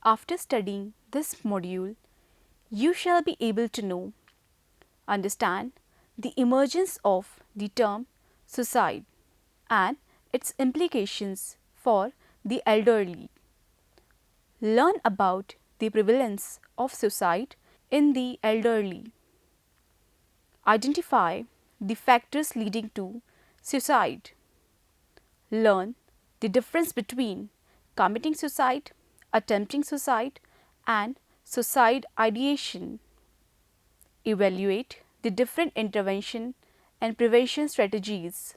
After studying this module, you shall be able to know, understand the emergence of the term suicide and its implications for the elderly. Learn about the prevalence of suicide in the elderly. Identify the factors leading to suicide. Learn the difference between committing suicide, attempting suicide, and suicide ideation. Evaluate the different intervention and prevention strategies.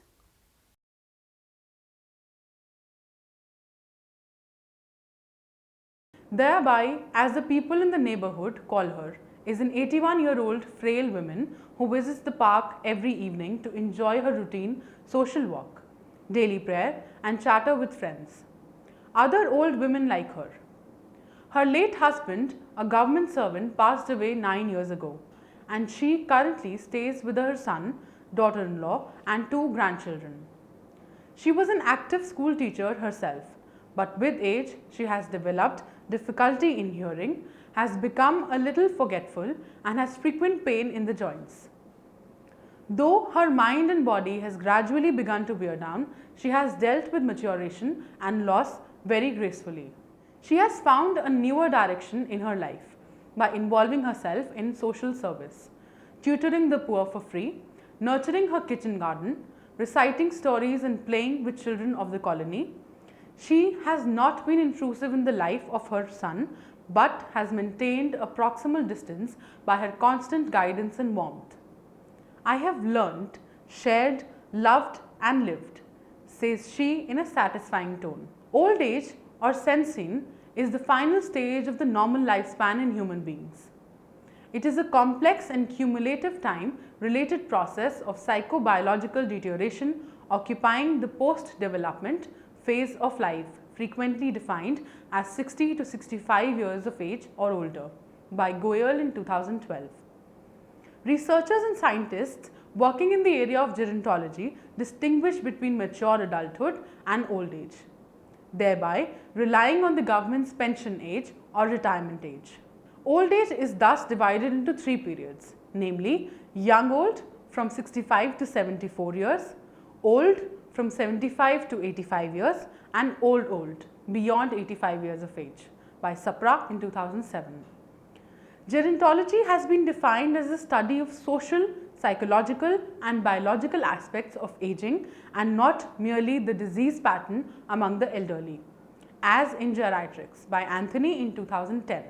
Thereby, as the people in the neighborhood call her, is an 81-year-old frail woman who visits the park every evening to enjoy her routine social walk, daily prayer, and chatter with friends. Other old women like her. Her late husband, a government servant, passed away 9 years ago, and she currently stays with her son, daughter in law, and 2 grandchildren. She was an active school teacher herself, but with age, she has developed difficulty in hearing, has become a little forgetful, and has frequent pain in the joints. Though her mind and body has gradually begun to wear down, she has dealt with maturation and loss very gracefully. She has found a newer direction in her life by involving herself in social service, tutoring the poor for free, nurturing her kitchen garden, reciting stories and playing with children of the colony. She has not been intrusive in the life of her son, but has maintained a proximal distance by her constant guidance and warmth. I have learnt, shared, loved and lived, says she in a satisfying tone. Old age or sensine is the final stage of the normal lifespan in human beings. It is a complex and cumulative time-related process of psychobiological deterioration occupying the post-development phase of life, frequently defined as 60 to 65 years of age or older, by Goyal in 2012. Researchers and scientists working in the area of gerontology distinguish between mature adulthood and old age, thereby relying on the government's pension age or retirement age. Old age is thus divided into 3 periods, namely young old from 65 to 74 years, old from 75 to 85 years, and old beyond 85 years of age, by Sapra in 2007. Gerontology has been defined as the study of social, psychological and biological aspects of aging and not merely the disease pattern among the elderly, as in Geriatrics by Anthony in 2010.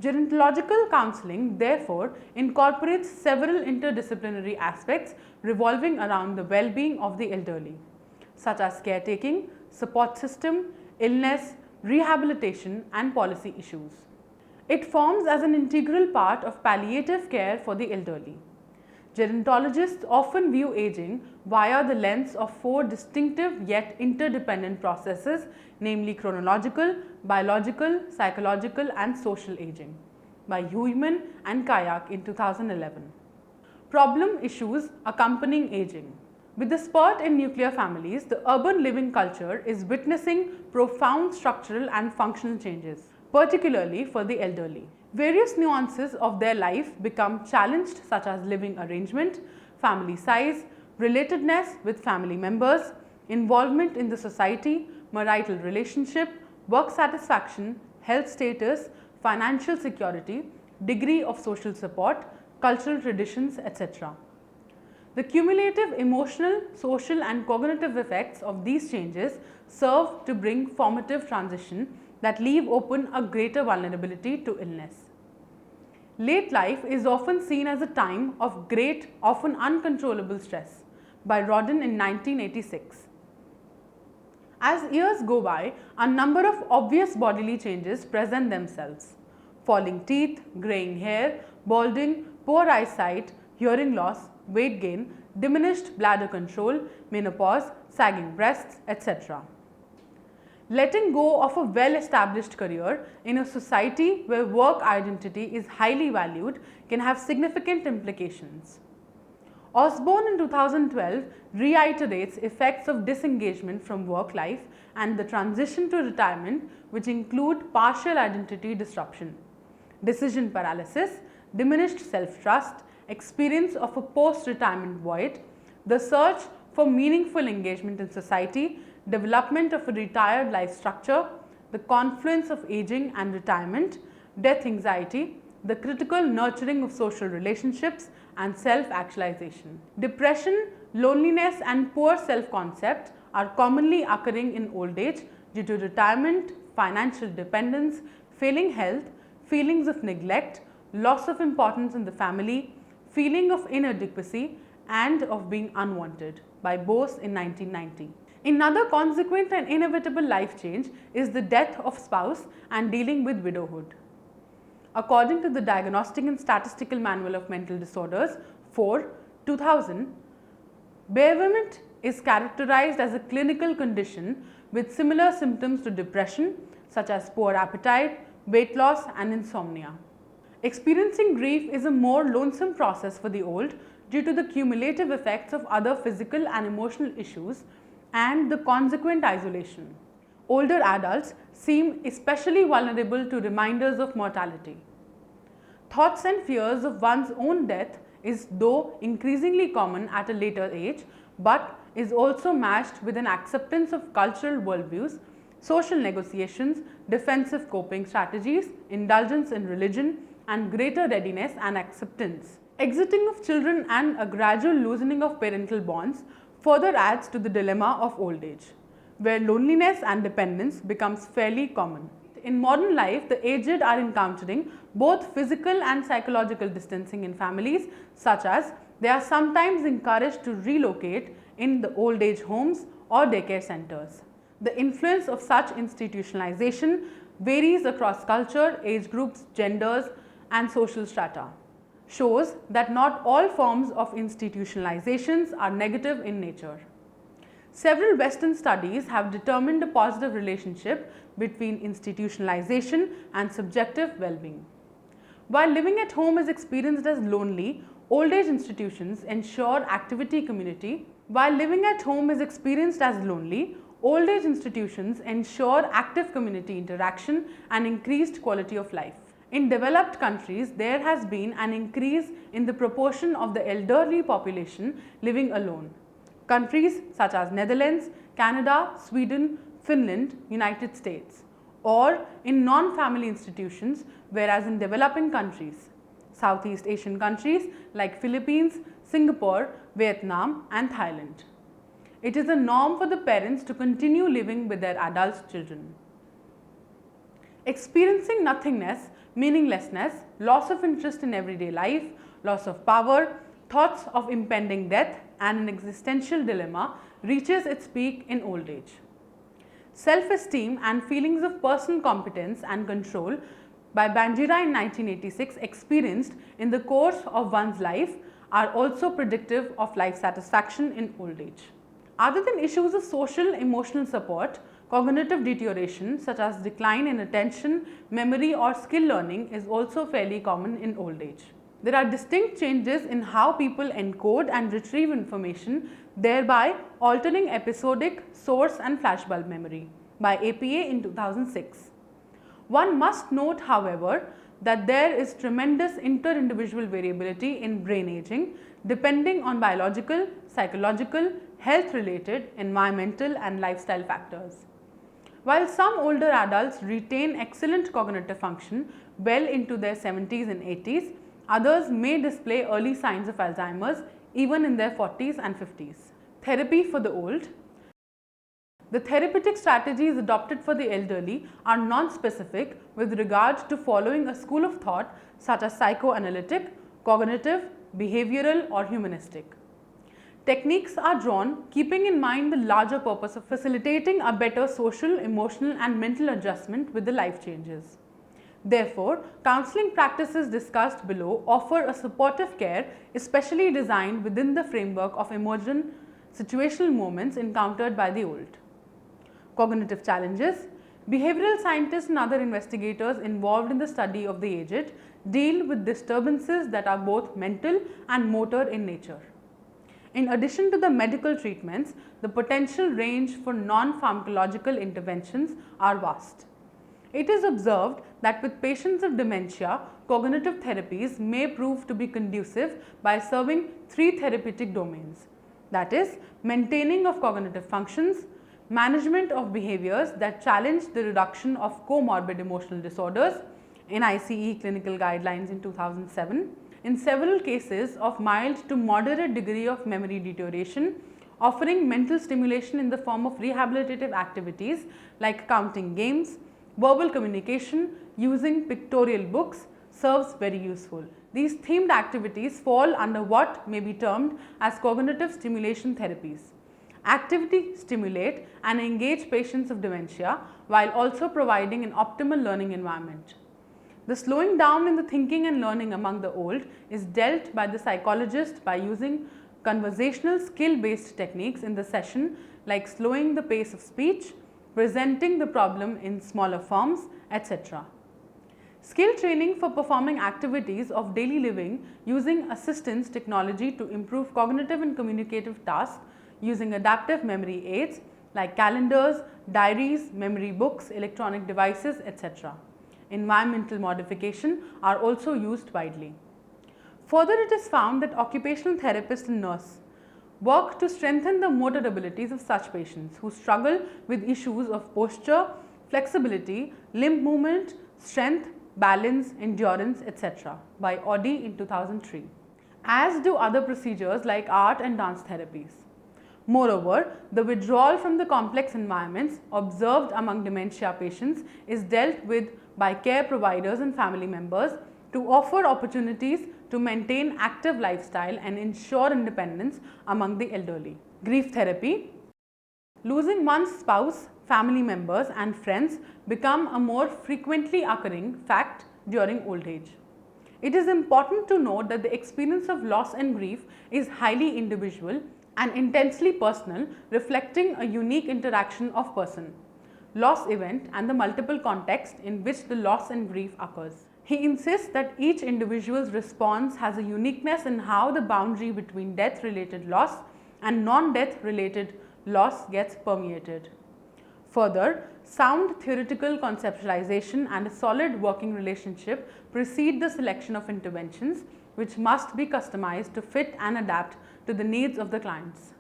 Gerontological counseling therefore incorporates several interdisciplinary aspects revolving around the well-being of the elderly, such as caretaking, support system, illness, rehabilitation and policy issues. It forms as an integral part of palliative care for the elderly. Gerontologists often view aging via the lens of 4 distinctive yet interdependent processes, namely chronological, biological, psychological and social aging, by Huiman and Kayak in 2011. Problem issues accompanying aging. With the spurt in nuclear families, the urban living culture is witnessing profound structural and functional changes, particularly for the elderly. Various nuances of their life become challenged, such as living arrangement, family size, relatedness with family members, involvement in the society, marital relationship, work satisfaction, health status, financial security, degree of social support, cultural traditions, etc. The cumulative emotional, social and cognitive effects of these changes serve to bring formative transition that leave open a greater vulnerability to illness. Late life is often seen as a time of great, often uncontrollable stress, by Rodin in 1986. As years go by, a number of obvious bodily changes present themselves: falling teeth, graying hair, balding, poor eyesight, hearing loss, weight gain, diminished bladder control, menopause, sagging breasts, etc. Letting go of a well-established career in a society where work identity is highly valued can have significant implications. Osborne in 2012 reiterates effects of disengagement from work life and the transition to retirement, which include partial identity disruption, decision paralysis, diminished self-trust, experience of a post-retirement void, the search for meaningful engagement in society, development of a retired life structure, the confluence of aging and retirement, death anxiety, the critical nurturing of social relationships, and self-actualization. Depression, loneliness, and poor self-concept are commonly occurring in old age due to retirement, financial dependence, failing health, feelings of neglect, loss of importance in the family, feeling of inadequacy, and of being unwanted, by Bose in 1990. Another consequent and inevitable life change is the death of spouse and dealing with widowhood. According to the Diagnostic and Statistical Manual of Mental Disorders 4/2000, bereavement is characterized as a clinical condition with similar symptoms to depression, such as poor appetite, weight loss, and insomnia. Experiencing grief is a more lonesome process for the old due to the cumulative effects of other physical and emotional issues and the consequent isolation. Older adults seem especially vulnerable to reminders of mortality. Thoughts and fears of one's own death is though increasingly common at a later age, but is also matched with an acceptance of cultural worldviews, social negotiations, defensive coping strategies, indulgence in religion, and greater readiness and acceptance. Exiting of children and a gradual loosening of parental bonds further adds to the dilemma of old age, where loneliness and dependence becomes fairly common. In modern life, the aged are encountering both physical and psychological distancing in families, such as they are sometimes encouraged to relocate in the old age homes or daycare centers. The influence of such institutionalization varies across culture, age groups, genders, and social strata. Shows that not all forms of institutionalizations are negative in nature. Several Western studies have determined a positive relationship between institutionalization and subjective well-being. While living at home is experienced as lonely, old age institutions ensure activity community. While living at home is experienced as lonely, old age institutions ensure active community interaction and increased quality of life. In developed countries, there has been an increase in the proportion of the elderly population living alone. Countries such as Netherlands, Canada, Sweden, Finland, United States, or in non-family institutions, whereas in developing countries, Southeast Asian countries like Philippines, Singapore, Vietnam, and Thailand. It is a norm for the parents to continue living with their adult children. Experiencing nothingness, meaninglessness, loss of interest in everyday life, loss of power, thoughts of impending death, and an existential dilemma reaches its peak in old age. Self-esteem and feelings of personal competence and control by Banjira in 1986 experienced in the course of one's life are also predictive of life satisfaction in old age. Other than issues of social emotional support, cognitive deterioration such as decline in attention, memory, or skill learning is also fairly common in old age. There are distinct changes in how people encode and retrieve information, thereby altering episodic, source, and flashbulb memory by APA in 2006. One must note, however, that there is tremendous inter-individual variability in brain aging depending on biological, psychological, health-related, environmental, and lifestyle factors. While some older adults retain excellent cognitive function well into their 70s and 80s, others may display early signs of Alzheimer's even in their 40s and 50s. Therapy for the old. The therapeutic strategies adopted for the elderly are non-specific with regard to following a school of thought such as psychoanalytic, cognitive, behavioral, or humanistic. Techniques are drawn keeping in mind the larger purpose of facilitating a better social, emotional, and mental adjustment with the life changes. Therefore, counseling practices discussed below offer a supportive care especially designed within the framework of emergent situational moments encountered by the old. Cognitive challenges. Behavioral scientists and other investigators involved in the study of the aged deal with disturbances that are both mental and motor in nature. In addition to the medical treatments, the potential range for non-pharmacological interventions are vast. It is observed that with patients of dementia, cognitive therapies may prove to be conducive by serving three therapeutic domains, that is, maintaining of cognitive functions, management of behaviors that challenge the reduction of comorbid emotional disorders, NICE clinical guidelines in 2007, in several cases of mild to moderate degree of memory deterioration, offering mental stimulation in the form of rehabilitative activities like counting games, verbal communication, using pictorial books serves very useful. These themed activities fall under what may be termed as cognitive stimulation therapies. Activity stimulate and engage patients of dementia while also providing an optimal learning environment. The slowing down in the thinking and learning among the old is dealt by the psychologist by using conversational skill-based techniques in the session like slowing the pace of speech, presenting the problem in smaller forms, etc. Skill training for performing activities of daily living using assistance technology to improve cognitive and communicative tasks using adaptive memory aids like calendars, diaries, memory books, electronic devices, etc. Environmental modification are also used widely. Further, it is found that occupational therapists and nurses work to strengthen the motor abilities of such patients who struggle with issues of posture, flexibility, limb movement, strength, balance, endurance, etc. by Oddy in 2003, as do other procedures like art and dance therapies. Moreover, the withdrawal from the complex environments observed among dementia patients is dealt with by care providers and family members to offer opportunities to maintain active lifestyle and ensure independence among the elderly. Grief therapy. Losing one's spouse, family members and friends become a more frequently occurring fact during old age. It is important to note that the experience of loss and grief is highly individual and intensely personal, reflecting a unique interaction of person, loss event and the multiple contexts in which the loss and grief occurs. He insists that each individual's response has a uniqueness in how the boundary between death-related loss and non-death related loss gets permeated. Further, sound theoretical conceptualization and a solid working relationship precede the selection of interventions, which must be customized to fit and adapt to the needs of the clients.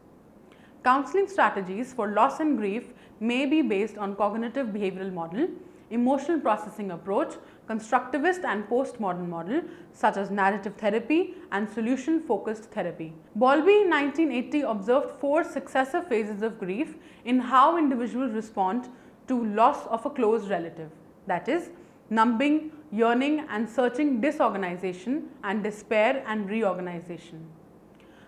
Counseling strategies for loss and grief may be based on cognitive behavioral model, emotional processing approach, constructivist and postmodern model such as narrative therapy and solution focused therapy. Bowlby in 1980 observed 4 successive phases of grief in how individuals respond to loss of a close relative, that is, numbing, yearning and searching, disorganization and despair and reorganization.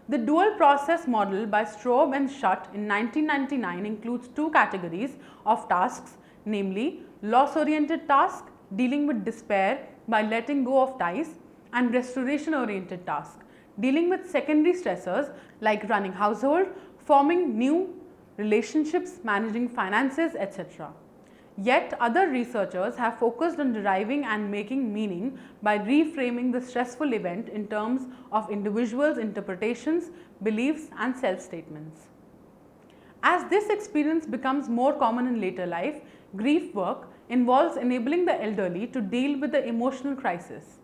The dual process model by Straub and Schutt in 1999 includes 2 categories of tasks, namely loss oriented task dealing with despair by letting go of ties and restoration oriented task dealing with secondary stressors like running household, forming new relationships, managing finances, etc. Yet other researchers have focused on deriving and making meaning by reframing the stressful event in terms of individuals' interpretations, beliefs and self-statements. As this experience becomes more common in later life, grief work involves enabling the elderly to deal with the emotional crisis.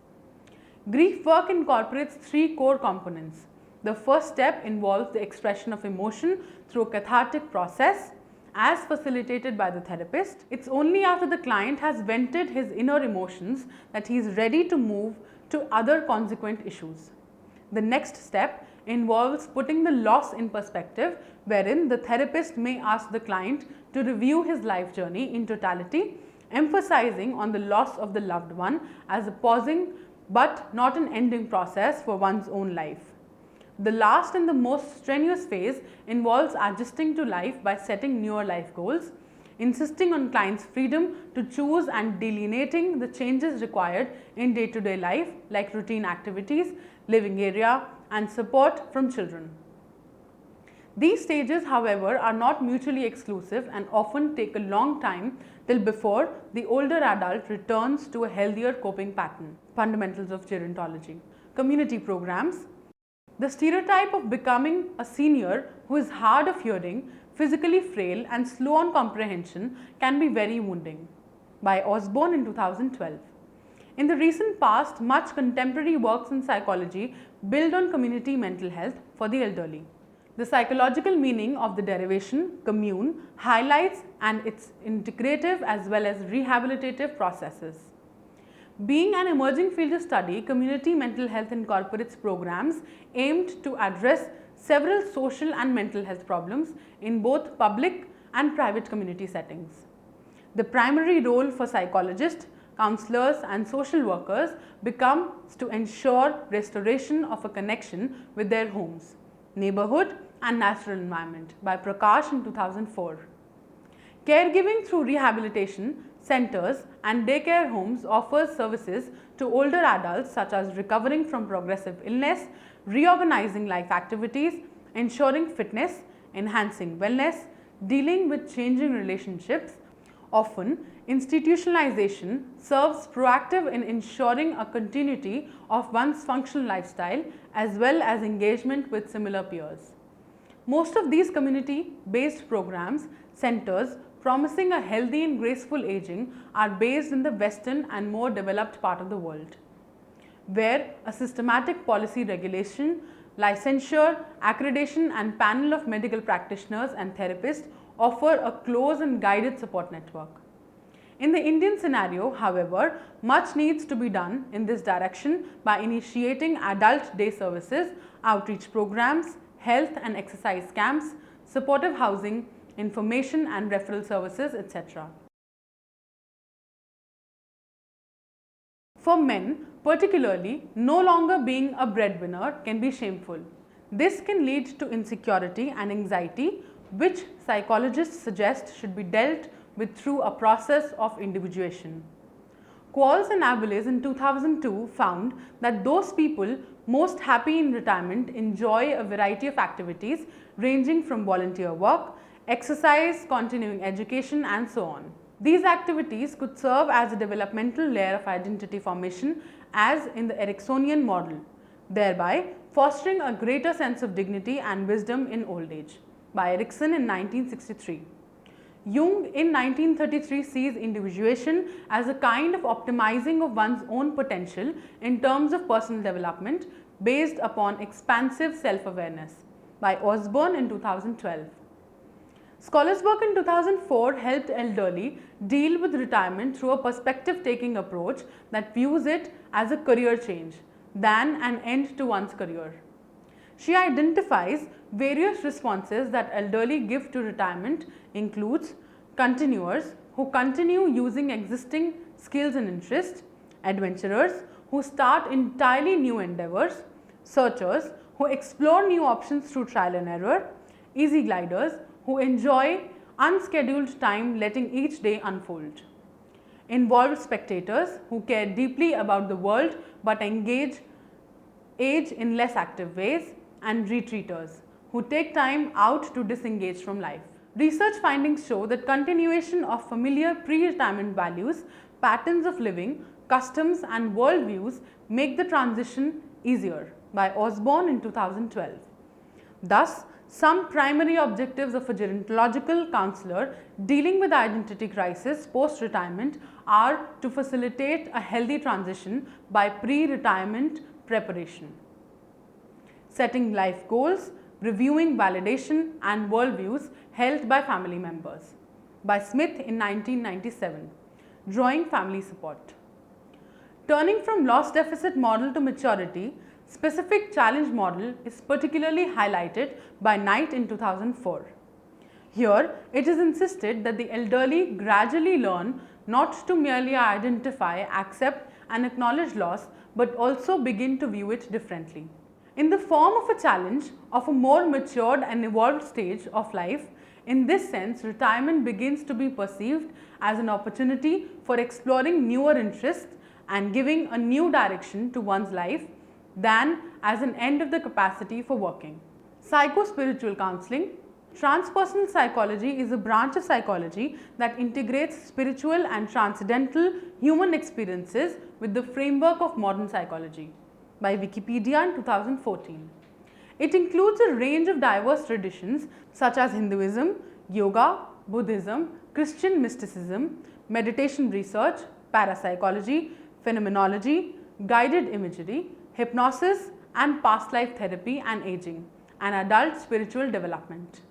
Grief work incorporates 3 core components. The first step involves the expression of emotion through a cathartic process as facilitated by the therapist. It's only after the client has vented his inner emotions that he is ready to move to other consequent issues. The next step involves putting the loss in perspective, wherein the therapist may ask the client to review his life journey in totality, emphasizing on the loss of the loved one as a pausing but not an ending process for one's own life. The last and the most strenuous phase involves adjusting to life by setting newer life goals, insisting on clients' freedom to choose and delineating the changes required in day-to-day life like routine activities, living area and support from children. These stages, however, are not mutually exclusive and often take a long time till before the older adult returns to a healthier coping pattern. Fundamentals of gerontology. Community programs. The stereotype of becoming a senior who is hard of hearing, physically frail, and slow on comprehension can be very wounding. By Osborne in 2012. In the recent past, much contemporary works in psychology build on community mental health for the elderly. The psychological meaning of the derivation, commune, highlights and its integrative as well as rehabilitative processes. Being an emerging field of study, community mental health incorporates programs aimed to address several social and mental health problems in both public and private community settings. The primary role for psychologists, counselors and social workers becomes to ensure restoration of a connection with their homes, neighborhood and natural environment by Prakash in 2004. Caregiving through rehabilitation centers and daycare homes offers services to older adults such as recovering from progressive illness, reorganizing life activities, ensuring fitness, enhancing wellness, dealing with changing relationships. Often, institutionalization serves proactive in ensuring a continuity of one's functional lifestyle as well as engagement with similar peers. Most of these community-based programs, centers promising a healthy and graceful aging are based in the Western and more developed part of the world, where a systematic policy regulation, licensure, accreditation and panel of medical practitioners and therapists offer a close and guided support network. In the Indian scenario, however, much needs to be done in this direction by initiating adult day services, outreach programs, health and exercise camps, supportive housing, information and referral services, etc. For men, particularly, no longer being a breadwinner can be shameful. This can lead to insecurity and anxiety, which psychologists suggest should be dealt with through a process of individuation. Qualls and Abeles in 2002 found that those people most happy in retirement enjoy a variety of activities ranging from volunteer work, exercise, continuing education and so on. These activities could serve as a developmental layer of identity formation as in the Ericksonian model, thereby fostering a greater sense of dignity and wisdom in old age. By Erikson in 1963. Jung in 1933 sees individuation as a kind of optimizing of one's own potential in terms of personal development based upon expansive self-awareness. By Osborne in 2012. Scholars' work in 2004 helped elderly deal with retirement through a perspective-taking approach that views it as a career change than an end to one's career. She identifies various responses that elderly give to retirement includes continuers who continue using existing skills and interests, adventurers who start entirely new endeavors, searchers who explore new options through trial and error, easy gliders who enjoy unscheduled time letting each day unfold, involved spectators who care deeply about the world but age in less active ways, and retreaters who take time out to disengage from life. Research findings show that continuation of familiar pre-retirement values, patterns of living, customs and worldviews make the transition easier. By Osborne in 2012. Thus, some primary objectives of a gerontological counselor dealing with identity crisis post-retirement are to facilitate a healthy transition by pre-retirement preparation, setting life goals, reviewing validation and worldviews held by family members. By Smith in 1997. Drawing family support. Turning from loss deficit model to maturity, specific challenge model is particularly highlighted by Knight in 2004. Here, it is insisted that the elderly gradually learn not to merely identify, accept and acknowledge loss, but also begin to view it differently. In the form of a challenge of a more matured and evolved stage of life, in this sense, retirement begins to be perceived as an opportunity for exploring newer interests and giving a new direction to one's life than as an end of the capacity for working. Psycho-spiritual counseling. Transpersonal psychology is a branch of psychology that integrates spiritual and transcendental human experiences with the framework of modern psychology. By Wikipedia in 2014. It includes a range of diverse traditions such as Hinduism, yoga, Buddhism, Christian mysticism, meditation research, parapsychology, phenomenology, guided imagery, hypnosis, and past life therapy and aging, and adult spiritual development.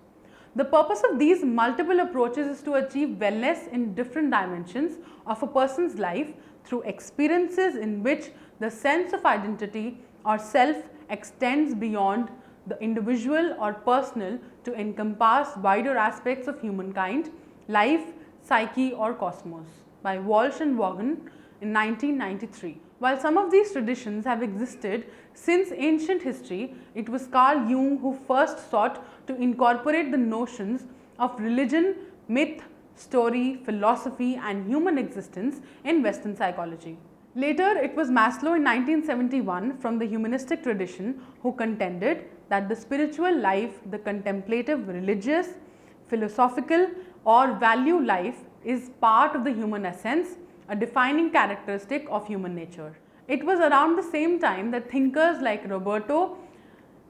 The purpose of these multiple approaches is to achieve wellness in different dimensions of a person's life through experiences in which the sense of identity or self extends beyond the individual or personal to encompass wider aspects of humankind, life, psyche or cosmos, by Walsh and Vaughan in 1993. While some of these traditions have existed since ancient history, it was Carl Jung who first sought to incorporate the notions of religion, myth, story, philosophy and human existence in Western psychology. Later, it was Maslow in 1971 from the humanistic tradition who contended that the spiritual life, the contemplative, religious, philosophical or value life is part of the human essence, a defining characteristic of human nature. It was around the same time that thinkers like Roberto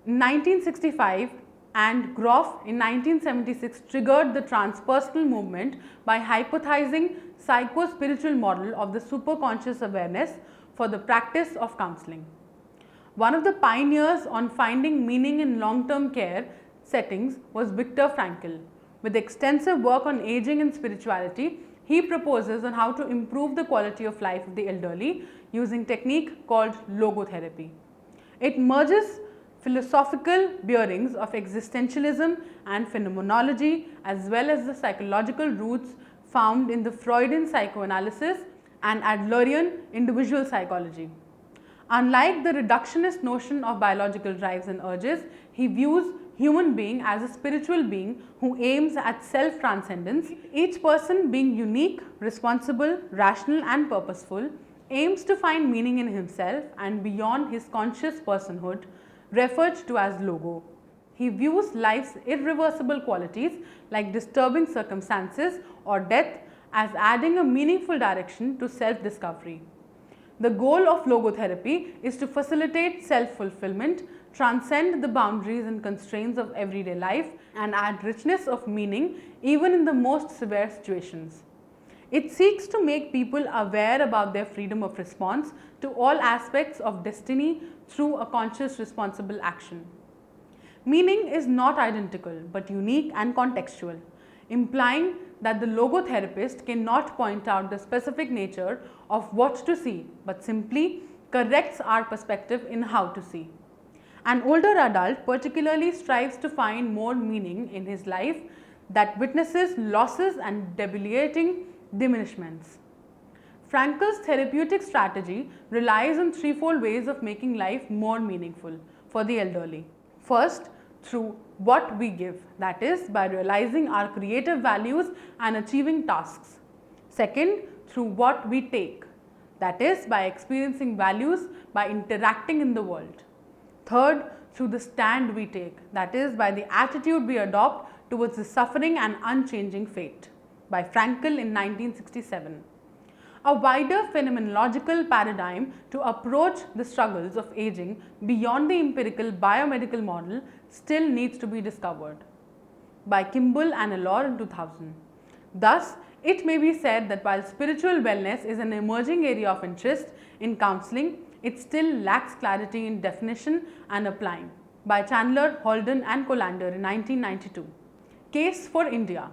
in 1965 and Groff in 1976 triggered the transpersonal movement by hypothesizing psycho-spiritual model of the superconscious awareness for the practice of counseling. One of the pioneers on finding meaning in long-term care settings was Viktor Frankl. With extensive work on aging and spirituality, he proposes on how to improve the quality of life of the elderly using technique called logotherapy. It merges philosophical bearings of existentialism and phenomenology as well as the psychological roots found in the Freudian psychoanalysis and Adlerian individual psychology. Unlike the reductionist notion of biological drives and urges, he views human being as a spiritual being who aims at self-transcendence. Each person being unique, responsible, rational and purposeful aims to find meaning in himself and beyond his conscious personhood, referred to as logo. He views life's irreversible qualities like disturbing circumstances or death as adding a meaningful direction to self-discovery. The goal of logotherapy is to facilitate self-fulfillment, transcend the boundaries and constraints of everyday life and add richness of meaning even in the most severe situations. It seeks to make people aware about their freedom of response to all aspects of destiny through a conscious responsible action. Meaning is not identical but unique and contextual, implying that the logotherapist cannot point out the specific nature of what to see but simply corrects our perspective in how to see. An older adult particularly strives to find more meaning in his life that witnesses losses and debilitating diminishments. Frankel's therapeutic strategy relies on threefold ways of making life more meaningful for the elderly. First, through what we give, that is, by realizing our creative values and achieving tasks. Second, through what we take, that is, by experiencing values by interacting in the world. Third, through the stand we take, that is, by the attitude we adopt towards the suffering and unchanging fate, by Frankl in 1967. A wider phenomenological paradigm to approach the struggles of aging beyond the empirical biomedical model still needs to be discovered, by Kimball and Allor in 2000. Thus, it may be said that while spiritual wellness is an emerging area of interest in counseling, it still lacks clarity in definition and applying, by Chandler, Holden and Colander in 1992. Case for India.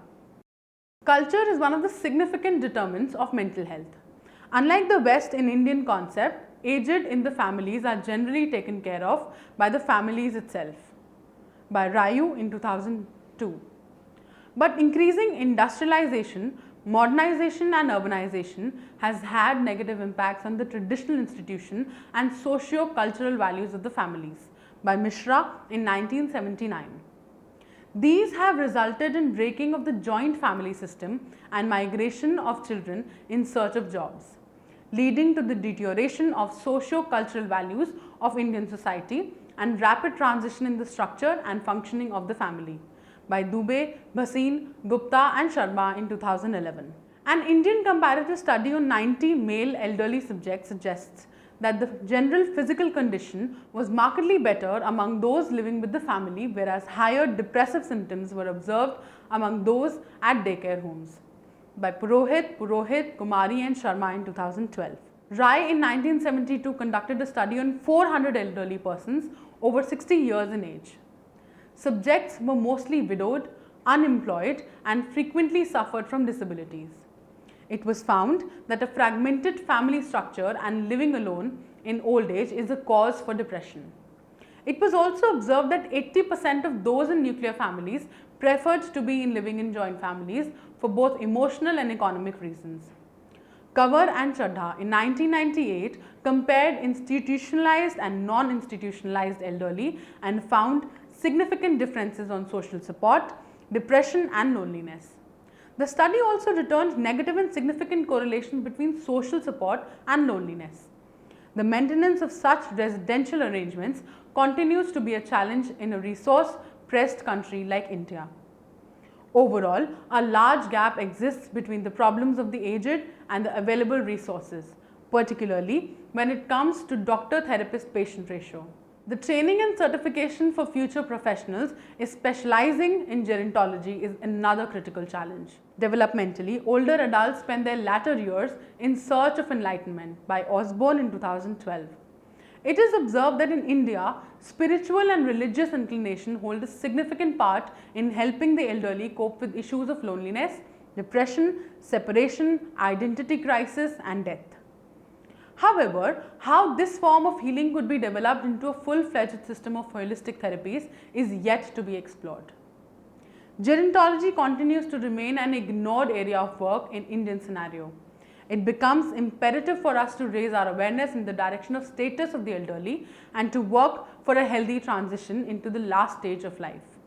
Culture is one of the significant determinants of mental health. Unlike the West in Indian concept, aged in the families are generally taken care of by the families itself, by Ryu in 2002. But increasing industrialization, modernization and urbanization has had negative impacts on the traditional institution and socio-cultural values of the families, by Mishra in 1979. These have resulted in breaking of the joint family system and migration of children in search of jobs, leading to the deterioration of socio-cultural values of Indian society and rapid transition in the structure and functioning of the family, by Dubey, Bhasin, Gupta and Sharma in 2011. An Indian comparative study on 90 male elderly subjects suggests that the general physical condition was markedly better among those living with the family, whereas higher depressive symptoms were observed among those at daycare homes. By Purohit, Kumari and Sharma in 2012. Rai in 1972 conducted a study on 400 elderly persons over 60 years in age. Subjects were mostly widowed, unemployed and frequently suffered from disabilities. It was found that a fragmented family structure and living alone in old age is a cause for depression. It was also observed that 80% of those in nuclear families preferred to be living in joint families for both emotional and economic reasons. Kanwar and Chadha in 1998 compared institutionalized and non-institutionalized elderly and found significant differences on social support, depression and loneliness. The study also returned negative and significant correlation between social support and loneliness. The maintenance of such residential arrangements continues to be a challenge in a resource-pressed country like India. Overall, a large gap exists between the problems of the aged and the available resources, particularly when it comes to doctor-therapist-patient ratio. The training and certification for future professionals is specializing in gerontology is another critical challenge. Developmentally, older adults spend their latter years in search of enlightenment by Osborne in 2012. It is observed that in India, spiritual and religious inclination hold a significant part in helping the elderly cope with issues of loneliness, depression, separation, identity crisis and death. However, how this form of healing could be developed into a full-fledged system of holistic therapies is yet to be explored. Gerontology continues to remain an ignored area of work in Indian scenario. It becomes imperative for us to raise our awareness in the direction of status of the elderly and to work for a healthy transition into the last stage of life.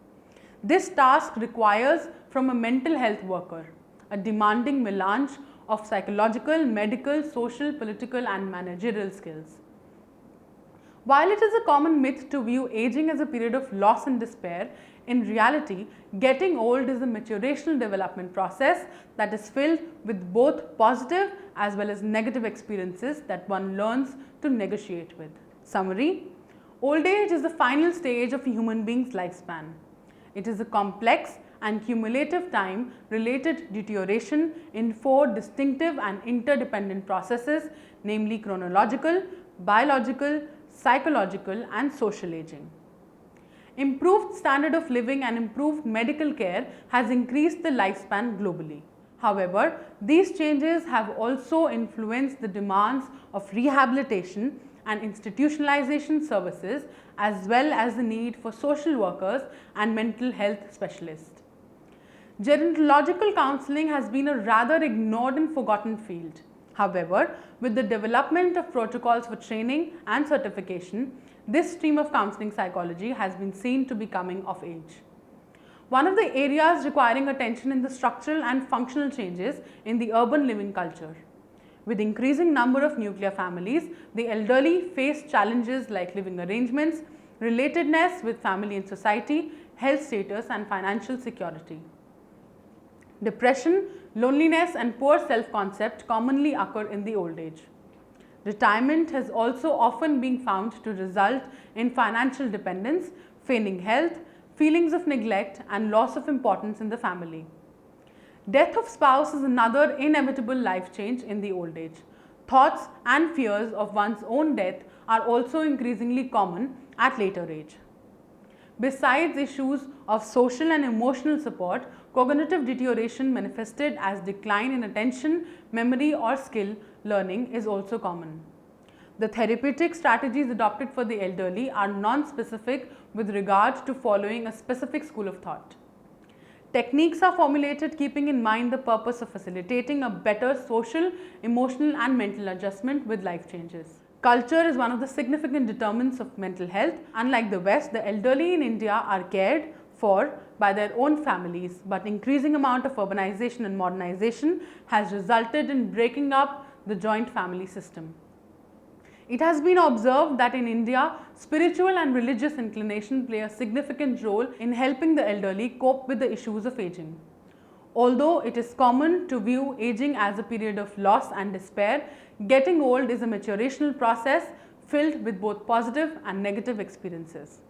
This task requires from a mental health worker a demanding melange of psychological, medical, social, political and managerial skills. While it is a common myth to view aging as a period of loss and despair, in reality, getting old is a maturational development process that is filled with both positive as well as negative experiences that one learns to negotiate with. Summary: old age is the final stage of a human being's lifespan. It is a complex and cumulative time related deterioration in 4 distinctive and interdependent processes, namely chronological, biological, psychological and social aging. Improved standard of living and improved medical care has increased the lifespan globally. However, these changes have also influenced the demands of rehabilitation and institutionalization services as well as the need for social workers and mental health specialists. Gerontological counseling has been a rather ignored and forgotten field. However, with the development of protocols for training and certification, this stream of counseling psychology has been seen to be coming of age. One of the areas requiring attention is the structural and functional changes in the urban living culture. With increasing number of nuclear families, the elderly face challenges like living arrangements, relatedness with family and society, health status and financial security. Depression, loneliness and poor self-concept commonly occur in the old age. Retirement has also often been found to result in financial dependence, failing health, feelings of neglect and loss of importance in the family. Death of spouse is another inevitable life change in the old age. Thoughts and fears of one's own death are also increasingly common at later age. Besides issues of social and emotional support, cognitive deterioration manifested as decline in attention, memory or skill learning is also common. The therapeutic strategies adopted for the elderly are non-specific with regard to following a specific school of thought. Techniques are formulated keeping in mind the purpose of facilitating a better social, emotional and mental adjustment with life changes. Culture is one of the significant determinants of mental health. Unlike the West, the elderly in India are cared for by their own families, but increasing amount of urbanization and modernization has resulted in breaking up the joint family system. It has been observed that in India, spiritual and religious inclination play a significant role in helping the elderly cope with the issues of aging. Although it is common to view aging as a period of loss and despair, getting old is a maturational process filled with both positive and negative experiences.